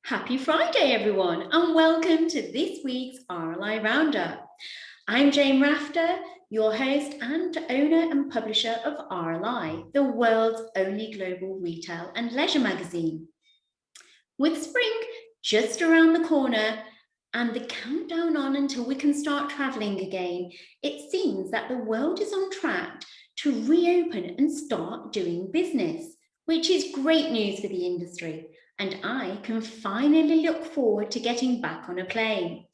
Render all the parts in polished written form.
Happy Friday, everyone, and welcome to this week's RLI Roundup. I'm Jayne Rafter, your host and owner and publisher of RLI, the world's only global retail and leisure magazine. With spring just around the corner and the countdown on until we can start travelling again, it seems that the world is on track to reopen and start doing business, which is great news for the industry. And I can finally look forward to getting back on a plane.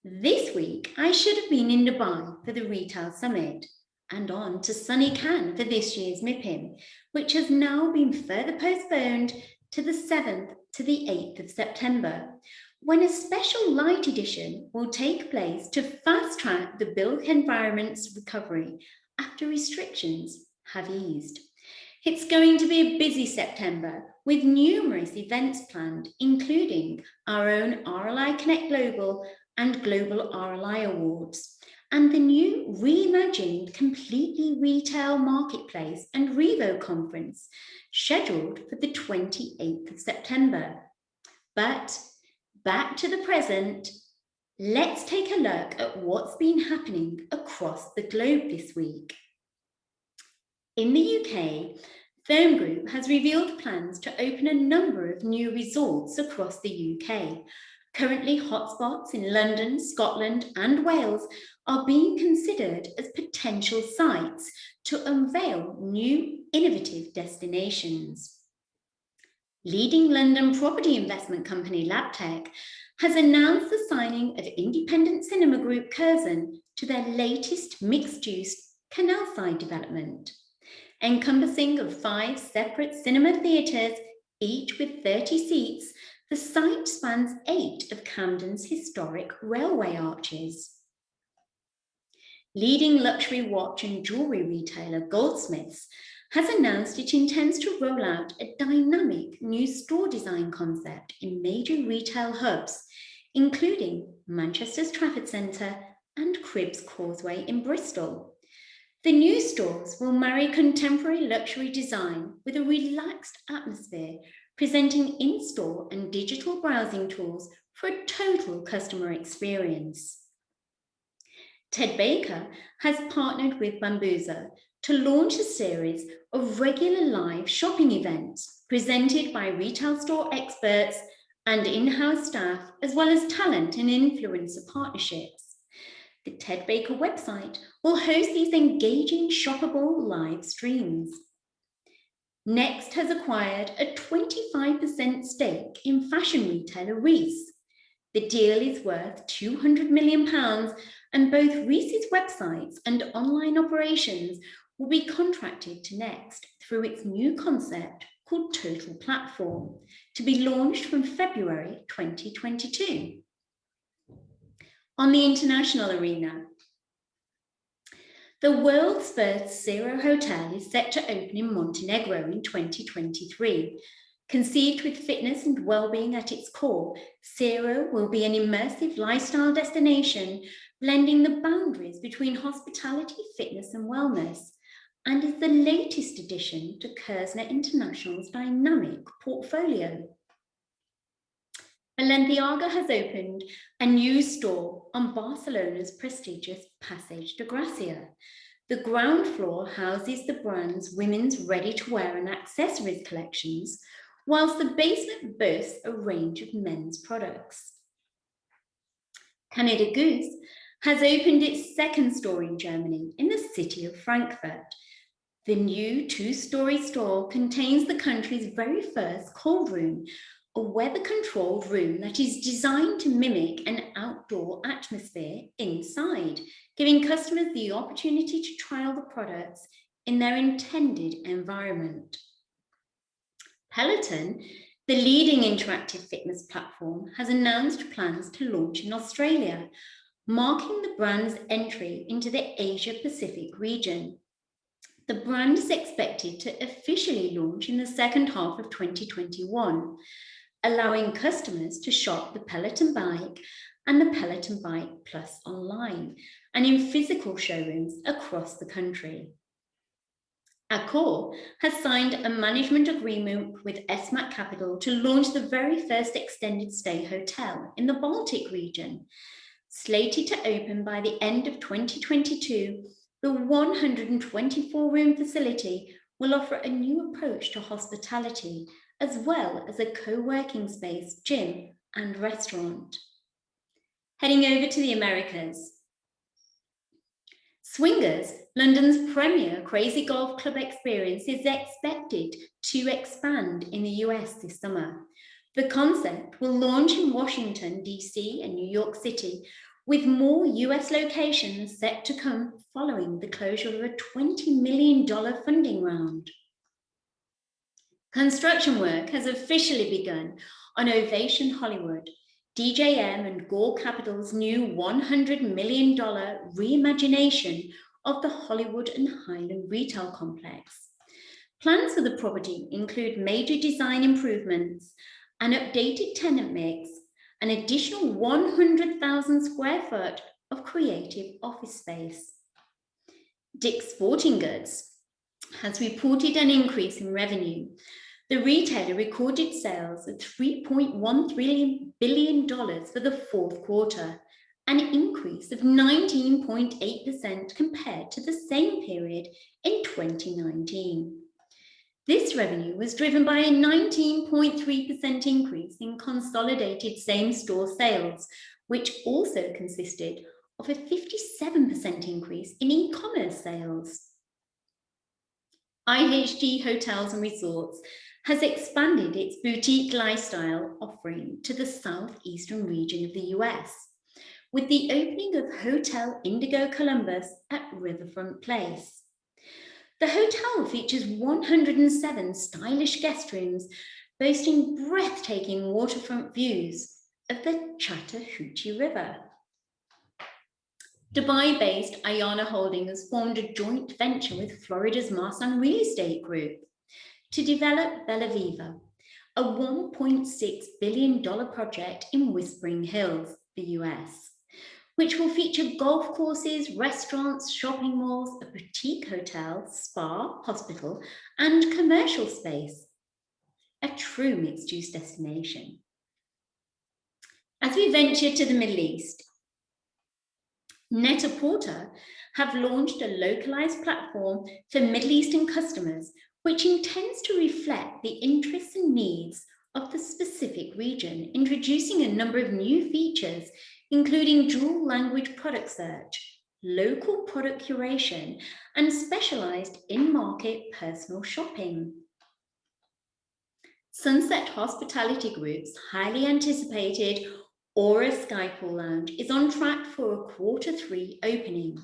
This week, I should have been in Dubai for the Retail Summit and on to sunny Cannes for this year's MIPIM, which has now been further postponed to the 7th to the 8th of September, when a special light edition will take place to fast-track the built environment's recovery after restrictions have eased. It's going to be a busy September with numerous events planned, including our own RLI Connect Global and Global RLI Awards, and the new reimagined Completely Retail Marketplace and Revo conference, scheduled for the 28th of September. But back to the present, let's take a look at what's been happening across the globe this week. In the UK, Thome Group has revealed plans to open a number of new resorts across the UK. Currently, hotspots in London, Scotland, and Wales are being considered as potential sites to unveil new innovative destinations. Leading London property investment company Labtech has announced the signing of independent cinema group Curzon to their latest mixed-use canal-side development. Encompassing of 5 separate cinema theatres, each with 30 seats, the site spans 8 of Camden's historic railway arches. Leading luxury watch and jewellery retailer Goldsmiths has announced it intends to roll out a dynamic new store design concept in major retail hubs, including Manchester's Trafford Centre and Cribbs Causeway in Bristol. The new stores will marry contemporary luxury design with a relaxed atmosphere, presenting in-store and digital browsing tools for a total customer experience. Ted Baker has partnered with Bambuza to launch a series of regular live shopping events presented by retail store experts and in-house staff, as well as talent and influencer partnerships. The Ted Baker website will host these engaging shoppable live streams. Next has acquired a 25% stake in fashion retailer Reiss. The deal is worth £200 million, and both Reiss's websites and online operations will be contracted to Next through its new concept called Total Platform, to be launched from February 2022. On the international arena, the world's first Zero hotel is set to open in Montenegro in 2023. Conceived with fitness and well-being at its core, Zero will be an immersive lifestyle destination blending the boundaries between hospitality, fitness and wellness, and is the latest addition to Kerzner International's dynamic portfolio. Balenciaga has opened a new store on Barcelona's prestigious Passeig de Gracia. The ground floor houses the brand's women's ready-to-wear and accessories collections, whilst the basement boasts a range of men's products. Canada Goose has opened its second store in Germany, in the city of Frankfurt. The new 2-story store contains the country's very first cold room, a weather-controlled room that is designed to mimic an outdoor atmosphere inside, giving customers the opportunity to trial the products in their intended environment. Peloton, the leading interactive fitness platform, has announced plans to launch in Australia, marking the brand's entry into the Asia-Pacific region. The brand is expected to officially launch in the second half of 2021, allowing customers to shop the Peloton Bike and the Peloton Bike Plus online and in physical showrooms across the country. Accor has signed a management agreement with SMAC Capital to launch the very first extended stay hotel in the Baltic region. Slated to open by the end of 2022, the 124-room facility will offer a new approach to hospitality, as well as a co-working space, gym, and restaurant. Heading over to the Americas. Swingers, London's premier crazy golf club experience, is expected to expand in the US this summer. The concept will launch in Washington, DC and New York City, with more US locations set to come following the closure of a $20 million funding round. Construction work has officially begun on Ovation Hollywood, DJM and Gore Capital's new $100 million reimagination of the Hollywood and Highland retail complex. Plans for the property include major design improvements, an updated tenant mix, an additional 100,000 square foot of creative office space. Dick's Sporting Goods has reported an increase in revenue. The retailer recorded sales of $3.13 billion for the fourth quarter, an increase of 19.8% compared to the same period in 2019. This revenue was driven by a 19.3% increase in consolidated same-store sales, which also consisted of a 57% increase in e-commerce sales. IHG Hotels and Resorts has expanded its boutique lifestyle offering to the southeastern region of the US, with the opening of Hotel Indigo Columbus at Riverfront Place. The hotel features 107 stylish guest rooms, boasting breathtaking waterfront views of the Chattahoochee River. Dubai-based Ayana Holdings formed a joint venture with Florida's Marsan Real Estate Group to develop Bella Viva, a $1.6 billion project in Whispering Hills, the US, which will feature golf courses, restaurants, shopping malls, a boutique hotel, spa, hospital, and commercial space. A true mixed-use destination. As we venture to the Middle East, Net-a-Porter have launched a localized platform for Middle Eastern customers, which intends to reflect the interests and needs of the specific region, introducing a number of new features, including dual language product search, local product curation, and specialized in-market personal shopping. Sunset Hospitality Group's highly anticipated Aura Skypool Lounge is on track for a Q3 opening.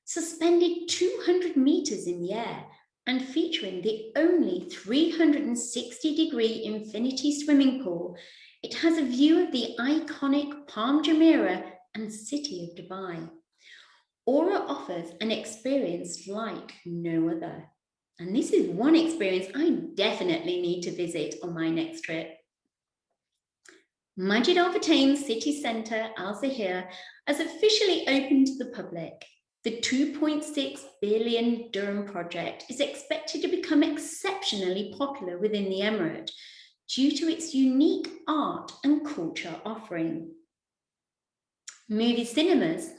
Suspended 200 meters in the air and featuring the only 360-degree infinity swimming pool, it has a view of the iconic Palm Jumeirah and city of Dubai. Aura offers an experience like no other. And this is one experience I definitely need to visit on my next trip. Majid Al Futtaim City Centre, Al Zahir, has officially opened to the public. The 2.6 billion dirham project is expected to become exceptionally popular within the Emirate due to its unique art and culture offering. Movie cinemas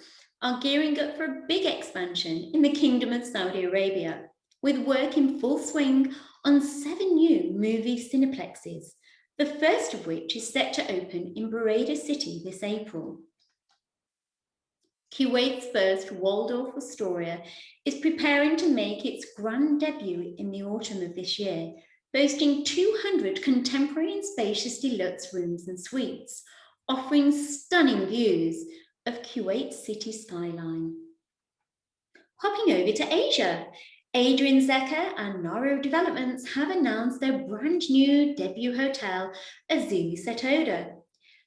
are gearing up for a big expansion in the Kingdom of Saudi Arabia, with work in full swing on 7 new movie cineplexes, the first of which is set to open in Buraidah City this April. Kuwait's first Waldorf Astoria is preparing to make its grand debut in the autumn of this year, boasting 200 contemporary and spacious deluxe rooms and suites, offering stunning views of Kuwait's city skyline. Hopping over to Asia, Adrian Zecker and Naro Developments have announced their brand new debut hotel, Azumi Setoda.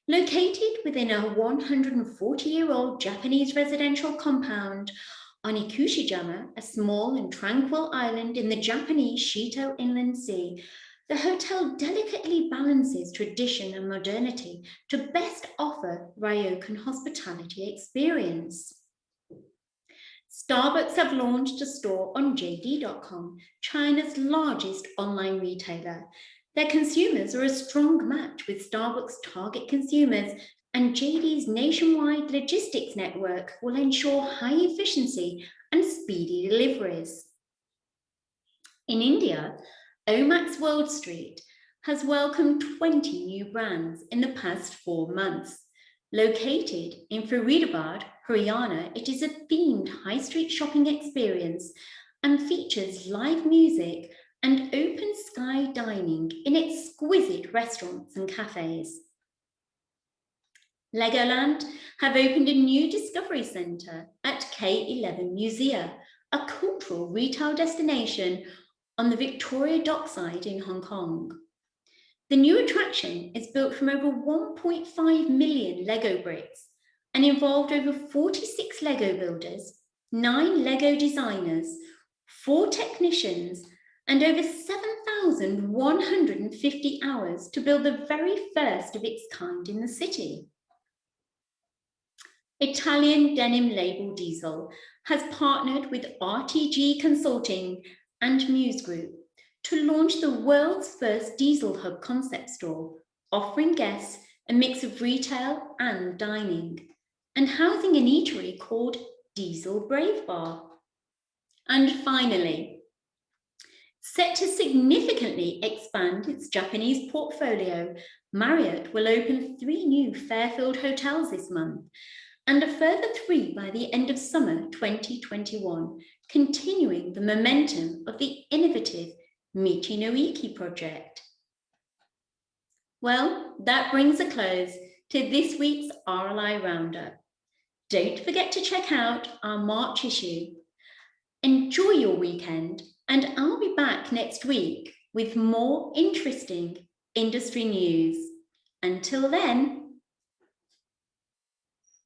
Located within a 140-year-old Japanese residential compound on Ikushijama, a small and tranquil island in the Japanese Shito Inland Sea, the hotel delicately balances tradition and modernity to best offer Ryokan hospitality experience. Starbucks have launched a store on JD.com, China's largest online retailer. Their consumers are a strong match with Starbucks' target consumers, and JD's nationwide logistics network will ensure high efficiency and speedy deliveries. In India, Omax World Street has welcomed 20 new brands in the past 4 months. Located in Faridabad, Haryana, it is a themed high street shopping experience and features live music and open sky dining in exquisite restaurants and cafes. Legoland have opened a new Discovery Centre at K11 Musea, a cultural retail destination on the Victoria Dockside in Hong Kong. The new attraction is built from over 1.5 million Lego bricks and involved over 46 Lego builders, 9 Lego designers, 4 technicians, and over 7,150 hours to build the very first of its kind in the city. Italian denim label Diesel has partnered with RTG Consulting and Muse Group to launch the world's first Diesel Hub concept store, offering guests a mix of retail and dining, and housing an eatery called Diesel Brave Bar. And finally, set to significantly expand its Japanese portfolio, Marriott will open 3 new Fairfield hotels this month, and a further 3 by the end of summer 2021, continuing the momentum of the innovative Michi no Iki project. Well, that brings a close to this week's RLI Roundup. Don't forget to check out our March issue. Enjoy your weekend, and I'll be back next week with more interesting industry news. Until then,